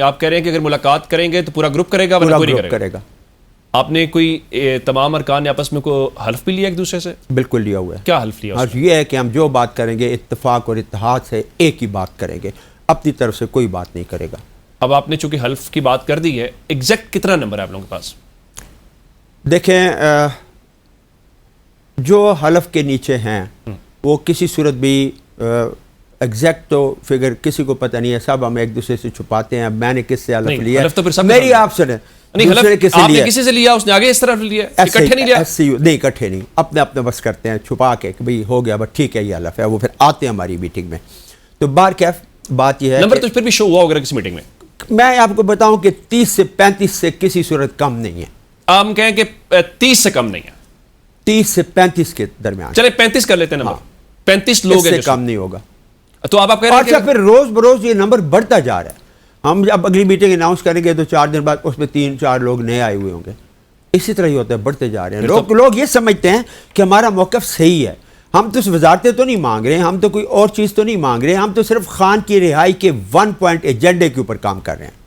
آپ کہہ رہے ہیں کہ اگر ملاقات کریں گے تو پورا گروپ کرے گا ورنہ کوئی نہیں کرے گا. آپ نے کوئی تمام ارکان نے آپس میں کوئی حلف بھی لیا ایک دوسرے سے؟ بالکل لیا ہوا ہے. کیا حلف لیا؟ حلف یہ ہے کہ ہم جو بات کریں گے اتفاق اور اتحاد سے ایک ہی بات کریں گے, اپنی طرف سے کوئی بات نہیں کرے گا. اب آپ نے چونکہ حلف کی بات کر دی ہے, ایگزیکٹ کتنا نمبر ہے آپ لوگوں کے پاس؟ دیکھیں جو حلف کے نیچے ہیں وہ کسی صورت بھی ایگزیکٹ تو فگر کسی کو پتہ نہیں ہے, سب ہم ایک دوسرے سے چھپاتے ہیں. میں نے کس سے حلف لیا ہے, میری آپ سے آپ نے کسی سے لیا, اس نے آگے اس طرف لیا, اکٹھے نہیں لیا؟ نہیں اکٹھے نہیں, اپنے اپنے بس کرتے ہیں چھپا کے کہ بھئی ہو گیا بس ٹھیک ہے یہ حلف ہے. وہ پھر آتے ہیں ہماری میٹنگ میں. تو بار کیف بات یہ ہے نمبر تو پھر بھی شو ہوا ہوگا کسی میٹنگ میں. میں آپ کو بتاؤں کہ 30 سے 35 سے کسی صورت کم نہیں ہے. ہم کہیں کہ 30 سے کم نہیں ہے, 30 سے 35 کے درمیان. چلے 35 کر لیتے ہیں نمبر. 35 لوگ ہیں, اس سے کم نہیں ہوگا. تو آپ کہہ رہے ہیں اچھا پھر روز بروز یہ نمبر بڑھتا جا رہا ہے. ہم جب اگلی میٹنگ اناؤنس کریں گے تو 4 دن بعد اس میں 3-4 لوگ نئے آئے ہوئے ہوں گے. اسی طرح ہی ہوتا ہے, بڑھتے جا رہے ہیں. لوگ یہ سمجھتے ہیں کہ ہمارا موقف صحیح ہے. ہم تو وزارتیں تو نہیں مانگ رہے ہیں, ہم تو کوئی اور چیز تو نہیں مانگ رہے ہیں, ہم تو صرف خان کی رہائی کے 1 پوائنٹ ایجنڈے کے اوپر کام کر رہے ہیں.